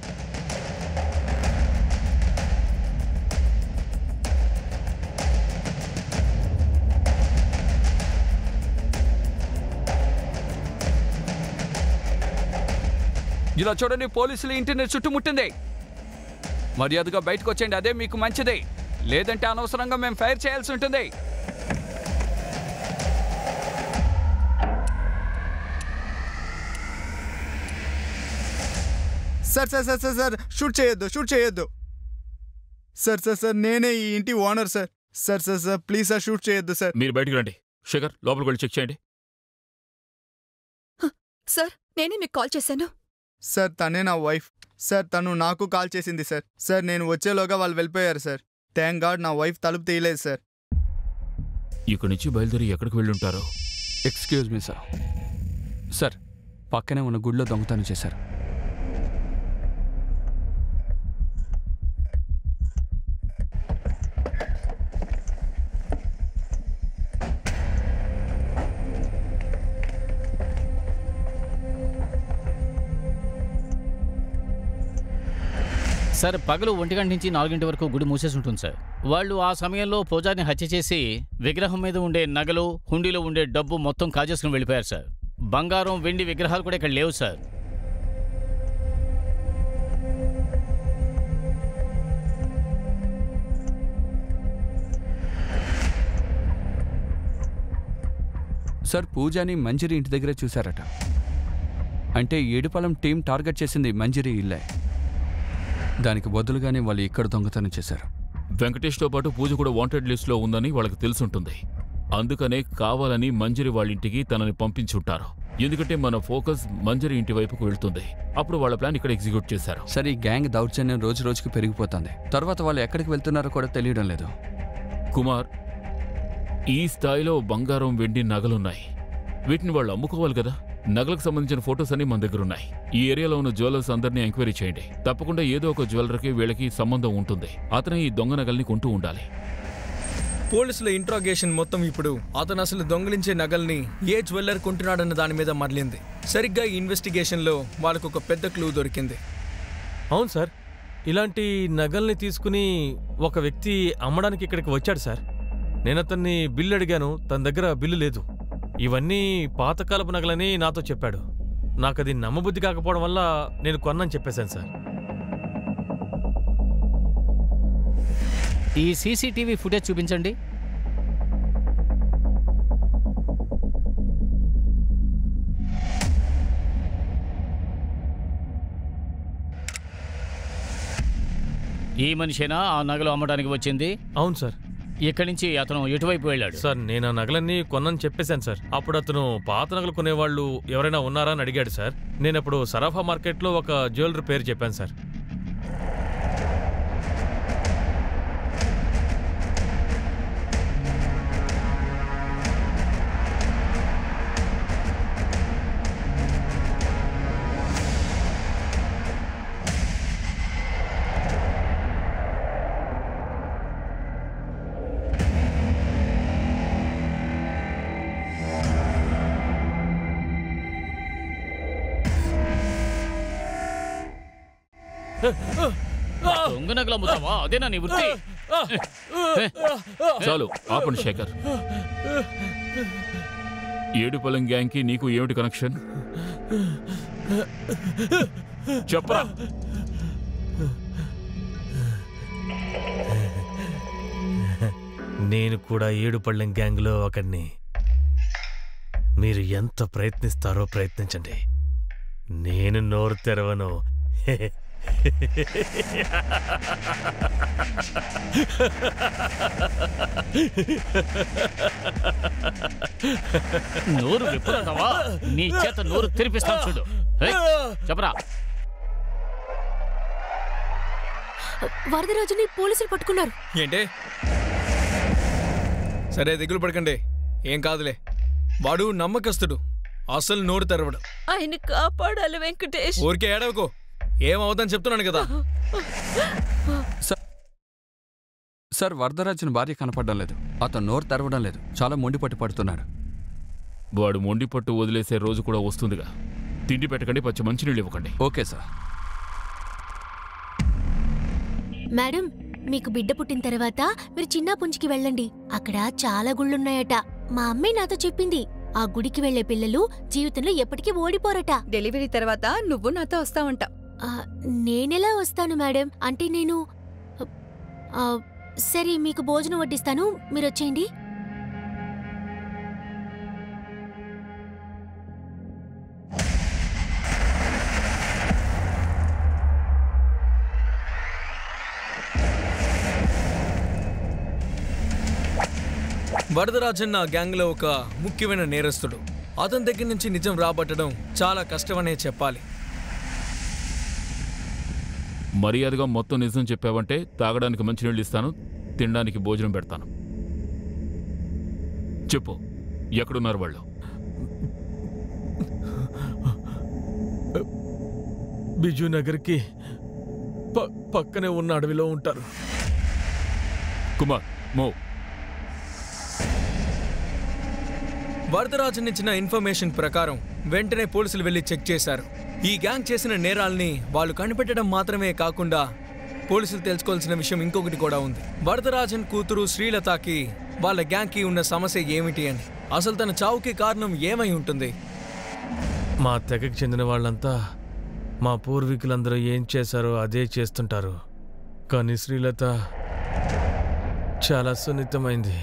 ఇలా చూడండి, పోలీసులు ఇంటిని చుట్టుముట్టింది. మర్యాదగా బయటకు వచ్చేయండి, అదే మీకు మంచిది. లేదంటే అనవసరంగా మేము ఫైర్ చేయాల్సి ఉంటుంది. Sir sir sir sir sir shoot చేయొద్దు. సార్ నేనే ఈ ఇంటి owner sir. Sir please sir shoot చేయొద్దు సార్. మీరు బయటికి రండి. శేఖర్, లోపలికి వెళ్ళి చెక్ చేయండి. సార్, నేనే మీకు కాల్ చేశాను. సార్ తనే నా వైఫ్. సార్ తను నాకు కాల్ చేసింది సార్. సార్ నేను వచ్చేలోగా వాళ్ళు వెళ్ళిపోయారు సార్. థ్యాంక్ గాడ్ నా వైఫ్ తలుపు తీయలేదు సార్. ఇక్కడి నుంచి బయలుదేరి ఎక్కడికి వెళ్ళుంటారో. Excuse me sir. సార్, పక్కనే ఉన్న గుడిలో దొంగతనం చేశారు. సార్, పగలు 1 గంట నుంచి 4 గంటల వరకు గుడి మూసేసి ఉంటుంది సార్. వాళ్ళు ఆ సమయంలో పూజారిని హత్య చేసి విగ్రహం మీద ఉండే నగలు, హుండీలో ఉండే డబ్బు మొత్తం కాజేసుకుని వెళ్ళిపోయారు సార్. బంగారం, వెండి విగ్రహాలు కూడా ఇక్కడ లేవు సార్. సార్, పూజాని మంజిరి ఇంటి దగ్గరే చూశారట. అంటే ఏడుపాలెం టీం టార్గెట్ చేసింది మంజిరి ఇల్లే. దానికి బదులుగానే వాళ్ళు ఇక్కడ దొంగతనం చేశారు. వెంకటేష్తో పాటు పూజ కూడా వాంటెడ్ లిస్ట్లో ఉందని వాళ్ళకి తెలుసుంటుంది. అందుకనే కావాలని మంజరి వాళ్ళింటికి తనని పంపించుంటారు. ఎందుకంటే మన ఫోకస్ మంజరి ఇంటి వైపుకు వెళ్తుంది. అప్పుడు వాళ్ళ ప్లాన్ ఇక్కడ ఎగ్జిక్యూట్ చేశారు. సరే, ఈ గ్యాంగ్ దౌర్జన్యం రోజు రోజుకి పెరిగిపోతుంది. తర్వాత వాళ్ళు ఎక్కడికి వెళ్తున్నారో కూడా తెలియడం లేదు. కుమార్, ఈ స్థాయిలో బంగారం, వెండి నగలున్నాయి. వీటిని వాళ్ళు అమ్ముకోవాలి కదా. నగలకు సంబంధించిన ఫొటోస్ అన్ని మన దగ్గర ఉన్నాయి. ఈ ఏరియాలో ఉన్న జ్యువెలర్స్ అందరినీ ఎంక్వైరీ చేయండి. తప్పకుండా ఏదో ఒక జ్యువెలర్కి వీళ్ళకి సంబంధం ఉంటుంది. అతను ఈ దొంగ నగల్ని కొంటూ ఉండాలి. పోలీసుల ఇంట్రాగేషన్ మొత్తం ఇప్పుడు అతను అసలు దొంగిలించే నగల్ని ఏ జ్యువెల్లర్ కొంటున్నాడన్న దాని మీద మరలింది. సరిగ్గా ఈ ఇన్వెస్టిగేషన్లో వాళ్ళకు ఒక పెద్ద క్లూ దొరికింది. అవును సార్, ఇలాంటి నగల్ని తీసుకుని ఒక వ్యక్తి అమ్మడానికి ఇక్కడికి వచ్చాడు సార్. నేను అతన్ని బిల్లు అడిగాను, తన దగ్గర బిల్లు లేదు. ఇవన్నీ పాతకాలపు నగలని నాతో చెప్పాడు. నాకు అది నమ్మబుద్ధి కాకపోవడం వల్ల నేను కొన్నాను చెప్పేశాను సార్. ఈ సీసీటీవీ ఫుటేజ్ చూపించండి. ఈ మనిషేనా ఆ నగలు అమ్మడానికి వచ్చింది? అవును సార్. ఇక్కడి నుంచి అతను ఎటువైపు వెళ్ళాడు? సార్, నేను ఆ నగలన్నీ కొన్నాను చెప్పేశాను సార్. అప్పుడు అతను పాత నగలు కొనేవాళ్ళు ఎవరైనా ఉన్నారా అని అడిగాడు సార్. నేను అప్పుడు సరాఫా మార్కెట్లో ఒక జ్యువెలరీ పేరు చెప్పాను సార్. దొంగ నగలు అమ్ముతావా? అదేనా నీ వృత్తి? చాలు ఆపండి శేఖర్. ఏడుపాలెం గ్యాంగ్కి నీకు ఏమిటి కనెక్షన్? చెప్పరా. నేను కూడా ఏడుపాలెం గ్యాంగ్లో ఒకడిని. మీరు ఎంత ప్రయత్నిస్తారో ప్రయత్నించండి, నేను నోరు తెరవను. నోరు విప్పుతావా? నీ చేత నోరు తెరిపిస్తాను చూడు. చెప్పరా. వరదరాజుని పోలీసులు పట్టుకున్నారు. ఏంటే? సరే, దిగులు పడకండి, ఏం కాదులే. వాడు నమ్మకస్తుడు, అసలు నోరు తెరవడు. ఆయన కాపాడాలి వెంకటేష్. ఊరికే ఏడవకో, ఏమవుతుందని చెప్తున్నాను కదా. సార్, వరదరాజుని భార్య కనపడడం లేదు. అతను నోరు తెరవడం లేదు. చాలా మొండిపట్టు పడుతున్నాడు. వాడు మొండిపట్టు వదిలేసే రోజు కూడా వస్తుందిగా. తిండి పెట్టకండి, పచ్చి మంచినీళ్ళు ఇవ్వకండి. Okay sir. మేడం, మీకు బిడ్డ పుట్టిన తర్వాత మీరు చిన్న పుంజికి వెళ్ళండి. అక్కడ చాలా గుళ్ళున్నాయట. మా అమ్మాయి నాతో చెప్పింది. ఆ గుడికి వెళ్లే పిల్లలు జీవితంలో ఎప్పటికీ ఓడిపోరట. డెలివరీ తర్వాత నువ్వు నాతో వస్తావంట. ఆ, నేనెలా వస్తాను మేడం? అంటే నేను ఆ, సరే మీకు భోజనం వడ్డిస్తాను, మీరొచ్చేయండి. వరదరాజన్ నా గ్యాంగ్లో ఒక ముఖ్యమైన నేరస్తుడు. అతని దగ్గర నుంచి నిజం రాబట్టడం చాలా కష్టమనే చెప్పాలి. మర్యాదగా మొత్తం నిజం చెప్పావంటే తాగడానికి మంచినీళ్ళు ఇస్తాను, తినడానికి భోజనం పెడతాను. చెప్పు, ఎక్కడున్నారు వాళ్ళు? బిజు నగర్కి పక్కనే ఉన్న అడవిలో ఉంటారు. కుమార్ మో. వరదరాజన్ ఇచ్చిన ఇన్ఫర్మేషన్ ప్రకారం వెంటనే పోలీసులు వెళ్లి చెక్ చేశారు. ఈ గ్యాంగ్ చేసిన నేరాల్ని వాళ్ళు కనిపెట్టడం మాత్రమే కాకుండా పోలీసులు తెలుసుకోవాల్సిన విషయం ఇంకొకటి కూడా ఉంది. వరదరాజన్ కూతురు శ్రీలతకి వాళ్ళ గ్యాంగ్కి ఉన్న సమస్య ఏమిటి అని, అసలు తన చావుకి కారణం ఏమై ఉంటుంది? మా తెగకి చెందిన వాళ్ళంతా మా పూర్వీకులందరూ ఏం చేశారో అదే చేస్తుంటారు. కానీ శ్రీలత చాలా సున్నితమైంది.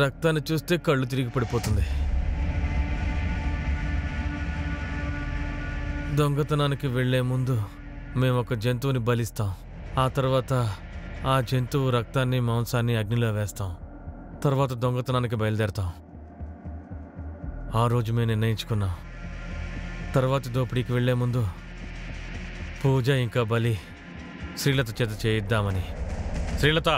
రక్తాన్ని చూస్తే కళ్ళు తిరిగి పడిపోతుంది. దొంగతనానికి వెళ్లే ముందు మేము ఒక జంతువుని బలిస్తాం. ఆ తర్వాత ఆ జంతువు రక్తాన్ని మాంసాన్ని అగ్నిలో వేస్తాం. తర్వాత దొంగతనానికి బయలుదేరతాం. ఆ రోజు మేము నిర్ణయించుకున్నాం, తర్వాత దోపిడీకి వెళ్లే ముందు పూజ ఇంకా బలి శ్రీలత చేత చేయిద్దామని. శ్రీలత,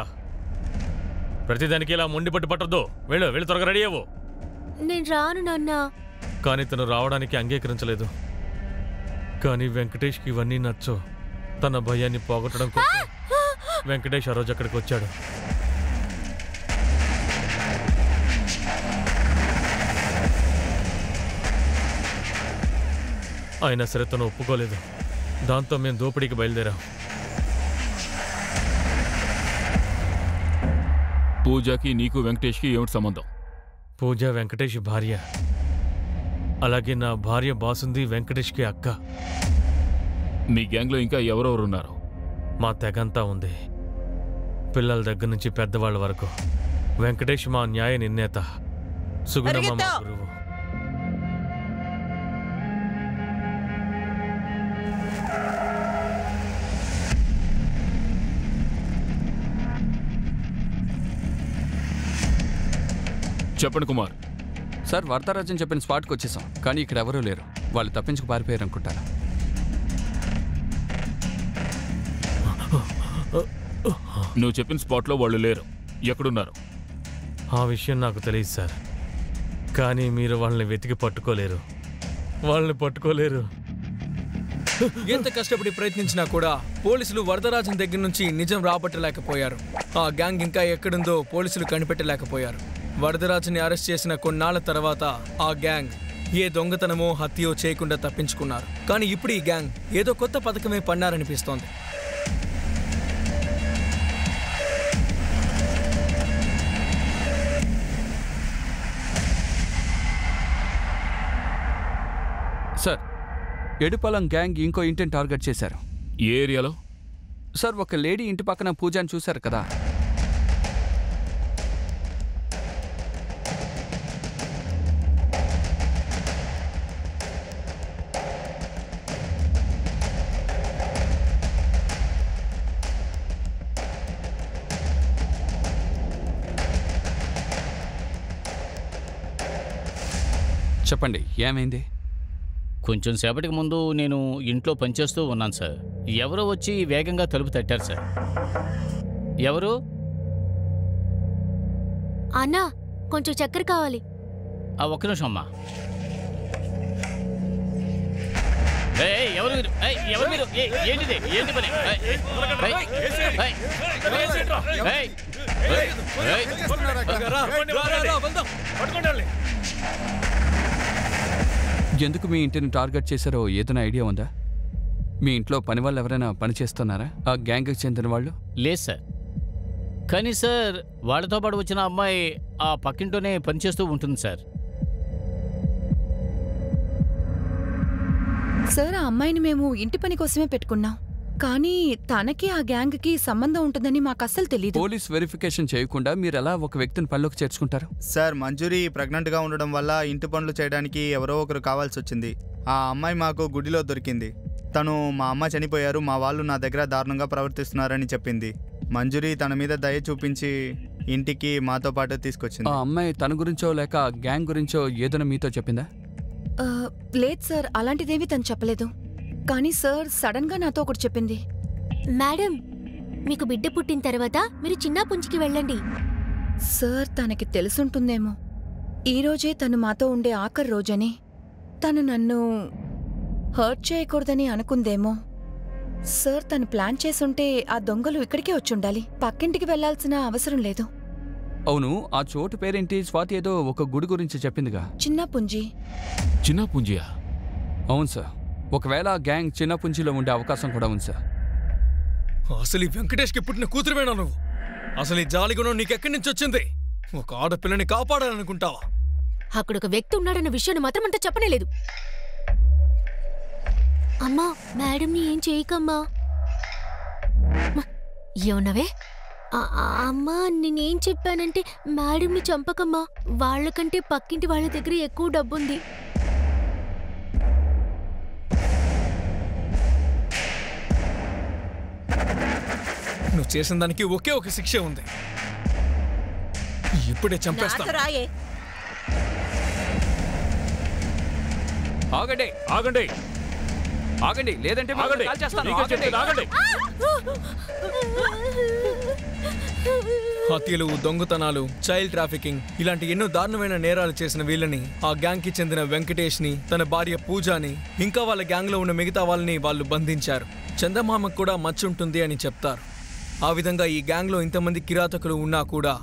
ప్రతిదానికి ఇలా మొండి పట్టు పట్టద్దు. వెళ్ళు త్వరగా రెడీ అవ్వు. నేను రాను నాన్న. కానీ తను రావడానికి అంగీకరించలేదు. కానీ వెంకటేష్కి ఇవన్నీ నచ్చో. తన భయాన్ని పోగొట్టడం కోసం వెంకటేష్ ఆ రోజు అక్కడికి వచ్చాడు. అయినా సరే తను ఒప్పుకోలేదు. దాంతో మేము దోపిడీకి బయలుదేరాం. పూజకి నీకు వెంకటేష్కి ఏమిటి సంబంధం? పూజ వెంకటేష్ భార్య. అలాగే నా భార్య బాసుంది వెంకటేష్కి అక్క. మీ గ్యాంగ్లో ఇంకా ఎవరెవరున్నారు? మా తెగంతా ఉంది, పిల్లల దగ్గర నుంచి పెద్దవాళ్ళ వరకు. వెంకటేష్ మా న్యాయ నిర్ణేత, సుగుణమ్మ మా గురువు. చెప్పండి కుమార్. సార్, వరదరాజన్ చెప్పిన స్పాట్కి వచ్చేసాం, కానీ ఇక్కడ ఎవరూ లేరు. వాళ్ళు తప్పించుకు పారిపోయారు అనుకుంటారు. నువ్వు చెప్పిన స్పాట్లో వాళ్ళు లేరు. ఎక్కడున్నారు? ఆ విషయం నాకు తెలియదు సార్. కానీ మీరు వాళ్ళని వెతికి పట్టుకోలేరు. ఎంత కష్టపడి ప్రయత్నించినా కూడా పోలీసులు వరదరాజన్ దగ్గర నుంచి నిజం రాబట్టలేకపోయారు. ఆ గ్యాంగ్ ఇంకా ఎక్కడుందో పోలీసులు కనిపెట్టలేకపోయారు. వరదరాజుని అరెస్ట్ చేసిన కొన్నాళ్ల తర్వాత ఆ గ్యాంగ్ ఏ దొంగతనమో హత్యో చేయకుండా తప్పించుకున్నారు. కానీ ఇప్పుడు ఈ గ్యాంగ్ ఏదో కొత్త పథకమే పన్నారనిపిస్తోంది. సార్, ఎడుపలం గ్యాంగ్ ఇంకో ఇంటిని టార్గెట్ చేశారు. ఏ ఏరియాలో? సార్, ఒక లేడీ ఇంటి పక్కన పూజని చూశారు కదా. చెప్పండి, ఏమైంది? కొంచెం సేపటికి ముందు నేను ఇంట్లో పనిచేస్తూ ఉన్నాను సార్. ఎవరో వచ్చి వేగంగా తలుపు తట్టారు సార్. ఎవరు? అన్నా, కొంచెం చక్కెర కావాలి. ఒక్క నిమిషం అమ్మా. ఎవరు మీరు? ఎవరు మీరు? ఏంటిది? ఏంటి పని? ఎందుకు మీ ఇంటిని టార్గెట్ చేశారో ఏదైనా ఐడియా ఉందా? మీ ఇంట్లో పని వాళ్ళు ఎవరైనా పని చేస్తున్నారా, ఆ గ్యాంగ్కి చెందిన వాళ్ళు? లేదు సార్. కానీ సార్, వాళ్ళతో పాటు వచ్చిన అమ్మాయి ఆ పక్కింటోనే పనిచేస్తూ ఉంటుంది సార్. సార్ ఆ అమ్మాయిని మేము ఇంటి పని కోసమే పెట్టుకున్నాం, కానీ తనకి ఆ గ్యాంగ్కి సంబంధం ఉంటుందని మాకు అస్సలు తెలియదు. పోలీస్ వెరిఫికేషన్ చేయకుండా మీరు ఎలా ఒక వ్యక్తిని పనిలోకి చేర్చుకుంటారు? సార్ మంజూరి ప్రెగ్నెంట్గా ఉండడం వల్ల ఇంటి పనులు చేయడానికి ఎవరో ఒకరు కావాల్సి వచ్చింది. ఆ అమ్మాయి మాకు గుడిలో దొరికింది. తను మా అమ్మ చనిపోయారు, మా వాళ్ళు నా దగ్గర దారుణంగా ప్రవర్తిస్తున్నారని చెప్పింది. మంజూరి తన మీద దయ చూపించి ఇంటికి మాతో పాటు తీసుకొచ్చింది. ఆ అమ్మాయి తన గురించో లేక గ్యాంగ్ గురించో ఏదైనా మీతో చెప్పిందా? లేదు సార్, అలాంటిదేమీ తను చెప్పలేదు. కానీ సార్ సడన్ గా నాతో ఒకటి చెప్పింది. మేడం, మీకు బిడ్డ పుట్టిన తర్వాత మీరు చిన్నాపుంజికి వెళ్ళండి. సార్ తనకి తెలుసుంటుందేమో, ఈరోజే తను మాతో ఉండే ఆఖరి రోజని. తను నన్ను హర్ట్ చేయకూడదని అనుకుందేమో. సార్ తను ప్లాన్ చేసుంటే ఆ దొంగలు ఇక్కడికే వచ్చుండాలి, పక్కింటికి వెళ్లాల్సిన అవసరం లేదు. అవును, ఆ చోటు పేరేంటి? స్వాతి ఏదో ఒక గుడి గురించి చెప్పిందిగా. చిన్నాపుంజి. చిన్నాపుంజియా? అవును సార్. ఒకవేళ ఆ గ్యాంగ్ చిన్నపుంజిలో ఉండే అవకాశం కూడా ఉంది సార్. అసలు ఈ వెంకటేష్కి పుట్టిన కూతురువేనా నువ్వు? అసలు ఈ జాలిగుణం నీకెక్కడి నుంచి వచ్చింది? ఒక ఆడపిల్లని కాపాడాలనుకుంటావా? అక్కడ ఒక వ్యక్తి ఉన్నాడన్న విషయాన్ని మాత్రం అంతా చెప్పనేలేదు. అమ్మా, మేడంని ఏం చేయకమ్మా. ఏమన్నావే? అమ్మా, నేనేం చెప్పానంటే మేడంని చంపకమ్మా. వాళ్ళకంటే పక్కింటి వాళ్ళ దగ్గర ఎక్కువ డబ్బుంది. నువ్వు చేసిన దానికి ఒకే ఒక శిక్ష ఉంది. ఇప్పుడే చంపేస్తా. ఆగండి, ఆగండి, ఆగండి, లేదంటే ఆగండి. కాల్ చేస్తాను. మీకే చెప్పేది ఆగండి. హత్యలు, దొంగతనాలు, చైల్డ్ ట్రాఫికింగ్ ఇలాంటి ఎన్నో దారుణమైన నేరాలు చేసిన వీళ్ళని ఆ గ్యాంగ్ కి చెందిన వెంకటేష్ ని, తన భార్య పూజాని, ఇంకా వాళ్ళ గ్యాంగ్ లో ఉన్న మిగతా వాళ్ళని వాళ్ళు బంధించారు. చందమామకు కూడా మచ్చుంటుంది అని చెప్తారు. ఆ విధంగా ఈ గ్యాంగ్ లో ఇంతమంది కిరాతకులు ఉన్నా కూడా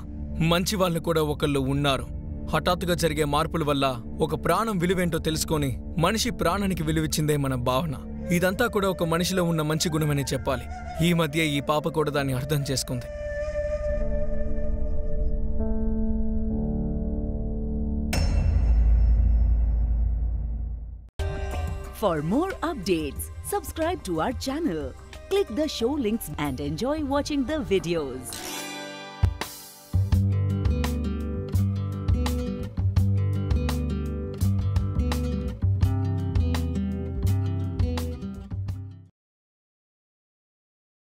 మంచి వాళ్ళు కూడా ఒకళ్ళు ఉన్నారు. హఠాత్తుగా జరిగే మార్పుల వల్ల ఒక ప్రాణం విలువేంటో తెలుసుకొని మనిషి ప్రాణానికి విలువిచ్చిందే మన భావన. ఇదంతా కూడా ఒక మనిషిలో ఉన్న మంచి గుణమని చెప్పాలి. ఈ మధ్య ఈ పాప కూడా దాన్ని అర్థం చేసుకుంది. For more updates, subscribe to our channel, click the show links and enjoy watching the videos.